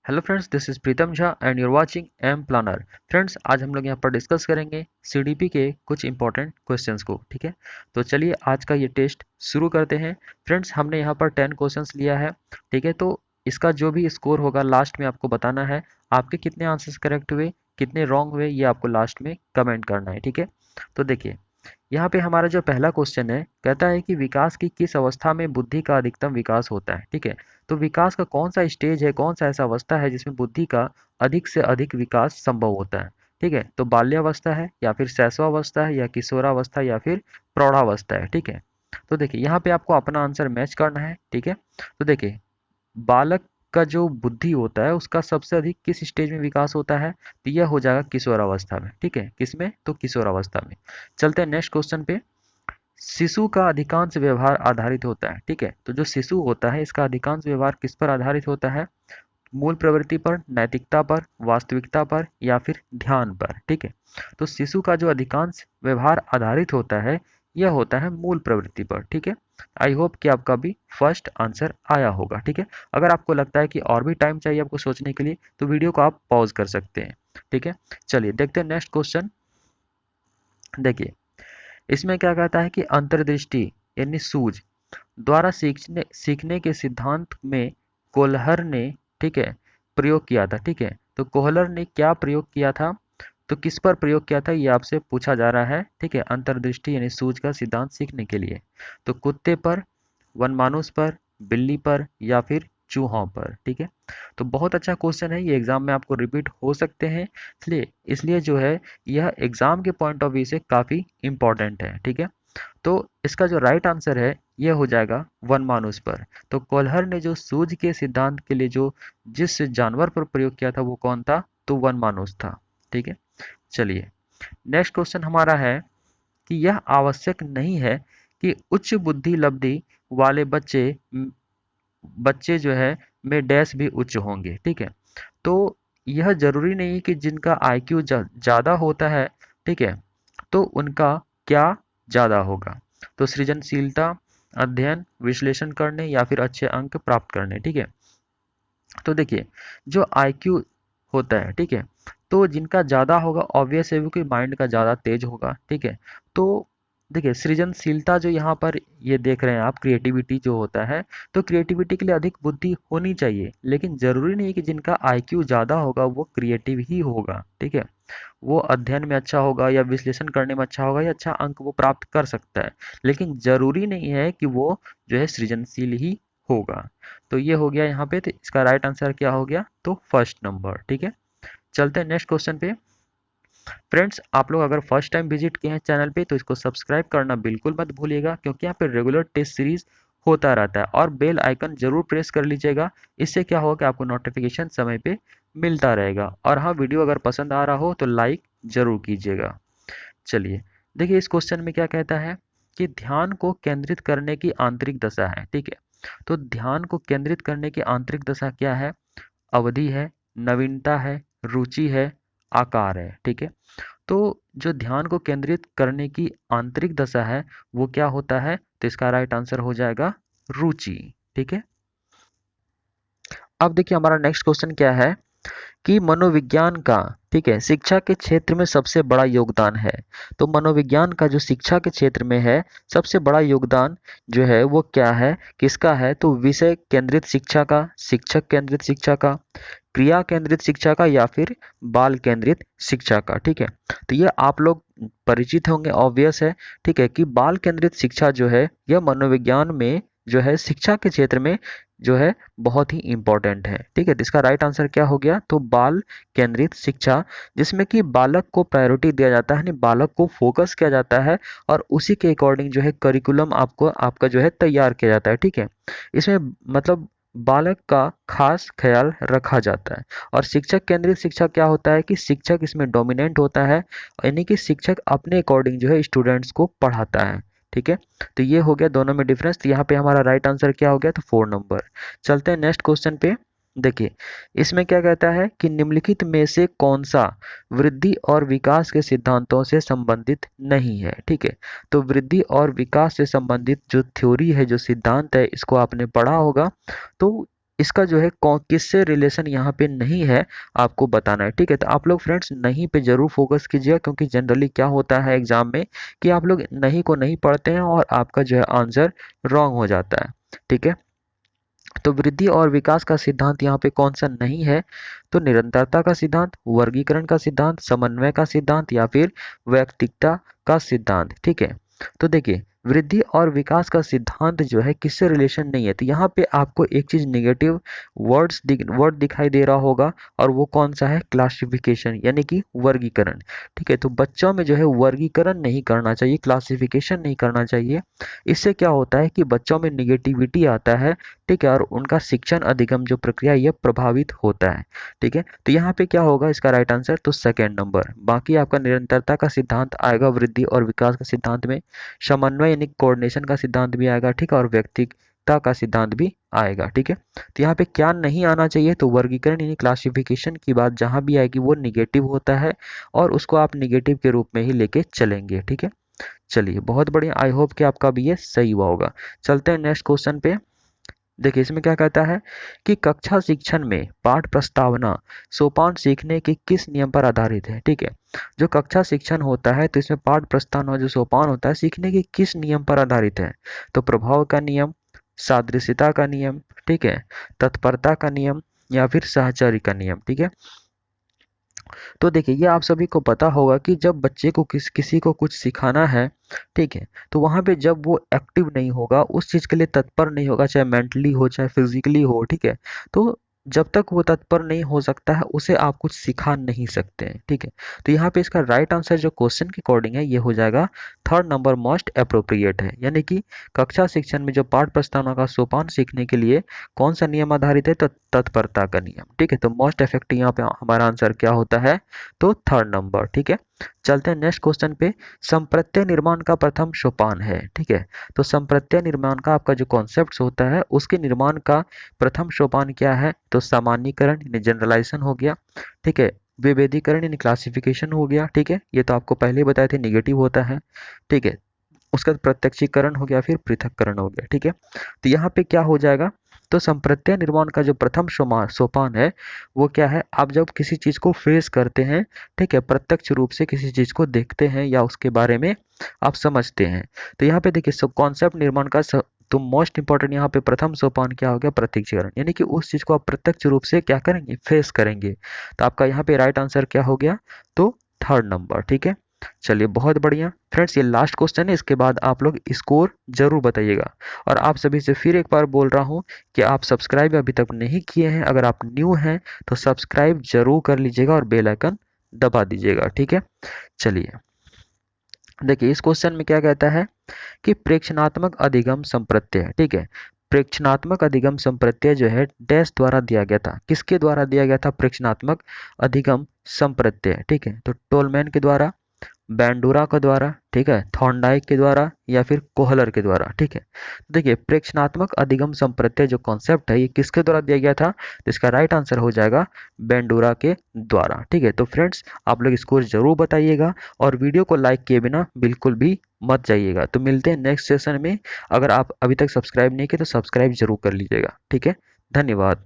Hello friends, this is Pritam Jha and you're watching M planner. Friends, आज हम लोग यहाँ पर डिस्कस करेंगे सीडीपी के कुछ इंपॉर्टेंट क्वेश्चंस को। ठीक है, तो चलिए आज का ये टेस्ट शुरू करते हैं। फ्रेंड्स, हमने यहाँ पर 10 क्वेश्चंस लिया है। ठीक है, तो इसका जो भी स्कोर होगा लास्ट में आपको बताना है। आपके कितने आंसर्स करेक्ट हुए, कितने रॉन्ग हुए, ये आपको लास्ट में कमेंट करना है। ठीक है, तो देखिए यहाँ पे हमारा जो पहला क्वेश्चन है, कहता है कि विकास की किस अवस्था में बुद्धि का अधिकतम विकास होता है। ठीक है, तो विकास का कौन सा स्टेज है, कौन सा ऐसा अवस्था है जिसमें बुद्धि का अधिक से अधिक विकास संभव होता है। ठीक है, तो बाल्यावस्था है या फिर शैशवावस्था है या किशोरावस्था या फिर प्रौढ़ावस्था है। ठीक है, तो देखिए यहाँ पे आपको अपना आंसर मैच करना है। ठीक है, तो देखिए बालक का जो बुद्धि होता है उसका सबसे अधिक किस स्टेज में विकास होता है, तो यह हो जाएगा किशोरावस्था में। ठीक है, किसमें, तो किशोरावस्था में। चलते हैं नेक्स्ट क्वेश्चन पे। शिशु का अधिकांश व्यवहार आधारित होता है। ठीक है, तो जो शिशु होता है इसका अधिकांश व्यवहार किस पर आधारित होता है, मूल प्रवृत्ति पर, नैतिकता पर, वास्तविकता पर या फिर ध्यान पर। ठीक है, तो शिशु का जो अधिकांश व्यवहार आधारित होता है यह होता है मूल प्रवृत्ति पर। ठीक है, आई होप कि आपका भी फर्स्ट आंसर आया होगा। ठीक है, अगर आपको लगता है कि और भी टाइम चाहिए आपको सोचने के लिए तो वीडियो को आप पॉज कर सकते हैं। ठीक है, चलिए देखते हैं नेक्स्ट क्वेश्चन। देखिए इसमें क्या कहता है कि अंतर्दृष्टि यानी सूझ द्वारा सीखने के सिद्धांत में कोहलर ने, ठीक है, प्रयोग किया था। ठीक है, तो कोहलर ने क्या प्रयोग किया था, तो किस पर प्रयोग किया था ये आपसे पूछा जा रहा है। ठीक है, अंतर्दृष्टि यानी सूझ का सिद्धांत सीखने के लिए तो कुत्ते पर, वनमानुष पर, बिल्ली पर या फिर चूहों पर। ठीक है, तो बहुत अच्छा क्वेश्चन है, ये एग्जाम में आपको रिपीट हो सकते हैं, इसलिए इसलिए जो है यह एग्जाम के पॉइंट ऑफ व्यू से काफी इंपॉर्टेंट है। ठीक है, तो इसका जो राइट आंसर है ये हो जाएगा वनमानुष पर। तो कोहलर ने जो सूझ के सिद्धांत के लिए जो जिस जानवर पर प्रयोग किया था वो कौन था, तो वनमानुष था। ठीक है, चलिए नेक्स्ट क्वेश्चन हमारा है कि यह आवश्यक नहीं है कि उच्च बुद्धि लब्धि वाले बच्चे जो है में डैश भी उच्च होंगे। ठीक है, तो यह जरूरी नहीं कि जिनका आईक्यू ज़्यादा होता है, ठीक है, तो उनका क्या ज़्यादा होगा, तो सृजनशीलता, अध्ययन, विश्लेषण करने या फिर अच्छे अंक प्राप्त करने। ठीक है, तो देखिए जो आईक्यू होता है, ठीक है, तो जिनका ज़्यादा होगा ऑब्वियस है कि माइंड का ज़्यादा तेज होगा। ठीक है, तो देखिए सृजनशीलता जो यहाँ पर ये देख रहे हैं आप, क्रिएटिविटी जो होता है, तो क्रिएटिविटी के लिए अधिक बुद्धि होनी चाहिए, लेकिन ज़रूरी नहीं कि जिनका आईक्यू ज़्यादा होगा वो क्रिएटिव ही होगा। ठीक है, वो अध्ययन में अच्छा होगा या विश्लेषण करने में अच्छा होगा या अच्छा अंक वो प्राप्त कर सकता है, लेकिन ज़रूरी नहीं है कि वो जो है सृजनशील ही होगा। तो ये हो गया यहाँ पे, तो इसका राइट आंसर क्या हो गया, तो फर्स्ट नंबर। ठीक है, चलते हैं नेक्स्ट क्वेश्चन पे। फ्रेंड्स, आप लोग अगर फर्स्ट टाइम विजिट किए हैं चैनल पे तो इसको सब्सक्राइब करना बिल्कुल मत भूलिएगा, क्योंकि यहाँ पे रेगुलर टेस्ट सीरीज होता रहता है, और बेल आइकन जरूर प्रेस कर लीजिएगा। इससे क्या होगा कि आपको नोटिफिकेशन समय पे मिलता रहेगा। और हाँ, वीडियो अगर पसंद आ रहा हो तो लाइक जरूर कीजिएगा। चलिए देखिए इस क्वेश्चन में क्या कहता है कि ध्यान को केंद्रित करने की आंतरिक दशा है। ठीक है, तो ध्यान को केंद्रित करने की आंतरिक दशा क्या है, अवधि है, नवीनता है, रुचि है, आकार है। ठीक है, तो जो ध्यान को केंद्रित करने की आंतरिक दशा है वो क्या होता है, तो इसका राइट आंसर हो जाएगा रुचि। ठीक है, अब देखिए हमारा नेक्स्ट क्वेश्चन क्या है कि मनोविज्ञान का, ठीक है, शिक्षा के क्षेत्र में सबसे बड़ा योगदान है। तो मनोविज्ञान का जो शिक्षा के क्षेत्र में है सबसे बड़ा योगदान जो है वो क्या है, किसका है, तो विषय केंद्रित शिक्षा का, शिक्षक केंद्रित शिक्षा का, क्रिया केंद्रित शिक्षा का या फिर बाल केंद्रित शिक्षा का। ठीक है, तो ये आप लोग परिचित होंगे, ऑब्वियस है। ठीक है, कि बाल केंद्रित शिक्षा जो है यह मनोविज्ञान में जो है शिक्षा के क्षेत्र में जो है बहुत ही इंपॉर्टेंट है। ठीक है, तो इसका राइट आंसर क्या हो गया, तो बाल केंद्रित शिक्षा, जिसमें कि बालक को प्रायोरिटी दिया जाता है, यानी बालक को फोकस किया जाता है और उसी के अकॉर्डिंग जो है करिकुलम आपको आपका जो है तैयार किया जाता है। ठीक है, इसमें मतलब बालक का खास ख्याल रखा जाता है। और शिक्षक केंद्रित शिक्षा क्या होता है कि शिक्षक इसमें डोमिनेंट होता है, यानी कि शिक्षक अपने अकॉर्डिंग जो है स्टूडेंट्स को पढ़ाता है। ठीक है, तो ये हो गया दोनों में डिफरेंस, तो यहाँ पे हमारा राइट आंसर क्या हो गया, तो 4 नंबर। चलते हैं नेक्स्ट क्वेश्चन पे। देखिए इसमें क्या कहता है कि निम्नलिखित में से कौन सा वृद्धि और विकास के सिद्धांतों से संबंधित नहीं है। ठीक है, तो वृद्धि और विकास से संबंधित जो थ्योरी है, जो सिद्धांत है, इसको आपने पढ़ा होगा। तो इसका जो है किससे रिलेशन यहाँ पे नहीं है आपको बताना है, ठीक है। तो आप लोग फ्रेंड्स नहीं पे जरूर फोकस कीजिएगा, क्योंकि जनरली क्या होता है एग्जाम में कि आप लोग नहीं को नहीं पढ़ते हैं और आपका जो है आंसर रॉन्ग हो जाता है, ठीक है। तो वृद्धि और विकास का सिद्धांत यहाँ पे कौन सा नहीं है, तो निरंतरता का सिद्धांत, वर्गीकरण का सिद्धांत, समन्वय का सिद्धांत या फिर वैयक्तिकता का सिद्धांत, ठीक है। तो देखिए वृद्धि और विकास का सिद्धांत जो है किससे रिलेशन नहीं है, तो यहाँ पे आपको एक चीज निगेटिव वर्ड दिखाई दे रहा होगा, और वो कौन सा है, क्लासिफिकेशन यानी कि वर्गीकरण, ठीक है। तो बच्चों में जो है वर्गीकरण नहीं करना चाहिए, क्लासिफिकेशन नहीं करना चाहिए। इससे क्या होता है कि बच्चों में निगेटिविटी आता है, ठीक है, और उनका शिक्षण अधिगम जो प्रक्रिया ये प्रभावित होता है, ठीक है। तो यहाँ पे क्या होगा इसका राइट आंसर, तो सेकेंड नंबर। बाकी आपका निरंतरता का सिद्धांत आएगा वृद्धि और विकास का सिद्धांत में, समन्वय यानी कोऑर्डिनेशन का सिद्धांत भी आएगा, ठीक है, और व्यक्तिगतता का सिद्धांत भी आएगा, ठीक है। तो यहाँ पे क्या नहीं आना चाहिए, तो वर्गीकरण यानी क्लासिफिकेशन की बात जहां भी आएगी वो निगेटिव होता है, और उसको आप निगेटिव के रूप में ही लेके चलेंगे, ठीक है। चलिए बहुत बढ़िया, आई होप कि आपका भी ये सही हुआ होगा। चलते हैं नेक्स्ट क्वेश्चन पे। देखिए इसमें क्या कहता है कि कक्षा शिक्षण में पाठ प्रस्तावना सोपान सीखने के किस नियम पर आधारित है, ठीक है। जो कक्षा शिक्षण होता है तो इसमें पाठ प्रस्तावना जो सोपान होता है सीखने के किस नियम पर आधारित है, तो प्रभाव का नियम, सादृश्यता का नियम, ठीक है, तत्परता का नियम या फिर सहचर्य का नियम, ठीक है। तो देखिए ये आप सभी को पता होगा कि जब बच्चे को किसी को कुछ सिखाना है, ठीक है, तो वहां पे जब वो एक्टिव नहीं होगा, उस चीज के लिए तत्पर नहीं होगा, चाहे मेंटली हो चाहे फिजिकली हो, ठीक है, तो जब तक वो तत्पर नहीं हो सकता है उसे आप कुछ सिखा नहीं सकते हैं, ठीक है। तो यहाँ पे इसका राइट आंसर जो क्वेश्चन के अकॉर्डिंग है ये हो जाएगा थर्ड नंबर मोस्ट अप्रोप्रिएट है, यानी कि कक्षा शिक्षण में जो पाठ प्रस्तावना का सोपान सीखने के लिए कौन सा नियम आधारित है, तो तत्परता का नियम, ठीक है। तो मोस्ट इफेक्टिव यहाँ पे हमारा आंसर क्या होता है, तो थर्ड नंबर, ठीक है। चलते हैं नेक्स्ट क्वेश्चन पे। संप्रत्यय निर्माण का प्रथम सोपान है, ठीक है। तो संप्रत्यय निर्माण का आपका जो कॉन्सेप्ट होता है उसके निर्माण का प्रथम सोपान क्या है, तो सामान्यीकरण यानी जनरलाइजेशन हो गया, ठीक है, विभेदीकरण यानी क्लासिफिकेशन हो गया, ठीक है, ये तो आपको पहले ही बताए थे निगेटिव होता है, ठीक है। उसका प्रत्यक्षीकरण हो गया, फिर पृथक्करण हो गया, ठीक है। तो यहाँ पे क्या हो जाएगा, तो संप्रत्यय निर्माण का जो प्रथम सोपान है वो क्या है, आप जब किसी चीज को फेस करते हैं, ठीक है, प्रत्यक्ष रूप से किसी चीज को देखते हैं या उसके बारे में आप समझते हैं, तो यहाँ पे देखिए कॉन्सेप्ट निर्माण का तो मोस्ट इंपॉर्टेंट यहाँ पे प्रथम सोपान क्या हो गया, प्रत्यक्षीकरण, यानी कि उस चीज को आप प्रत्यक्ष रूप से क्या करेंगे, फेस करेंगे। तो आपका यहाँ पे राइट आंसर क्या हो गया, तो थर्ड नंबर, ठीक है। चलिए बहुत बढ़िया फ्रेंड्स, ये लास्ट क्वेश्चन है, इसके बाद आप लोग स्कोर जरूर बताइएगा। और आप सभी से फिर एक बार बोल रहा हूँ कि आप सब्सक्राइब अभी तक नहीं किए हैं, अगर आप न्यू हैं तो सब्सक्राइब जरूर कर लीजिएगा और बेल आइकन दबा दीजिएगा, ठीक है। चलिए देखिए इस क्वेश्चन में क्या कहता है कि प्रेक्षणात्मक अधिगम संप्रत्यय, ठीक है, प्रेक्षणात्मक अधिगम संप्रत्यय जो है डैश द्वारा दिया गया था, किसके द्वारा दिया गया था प्रेक्षणात्मक अधिगम संप्रत्यय, ठीक है, तो टोलमैन के द्वारा, बैंडूरा के द्वारा, ठीक है, थॉर्नडाइक के द्वारा या फिर कोहलर के द्वारा, ठीक है। देखिए प्रेक्षणात्मक अधिगम संप्रत्यय जो कॉन्सेप्ट है ये किसके द्वारा दिया गया था, तो इसका राइट आंसर हो जाएगा बैंडूरा के द्वारा, ठीक है। तो फ्रेंड्स आप लोग स्कोर जरूर बताइएगा और वीडियो को लाइक किए बिना बिल्कुल भी मत जाइएगा। तो मिलते हैं नेक्स्ट सेशन में, अगर आप अभी तक सब्सक्राइब नहीं किए तो सब्सक्राइब जरूर कर लीजिएगा, ठीक है। धन्यवाद।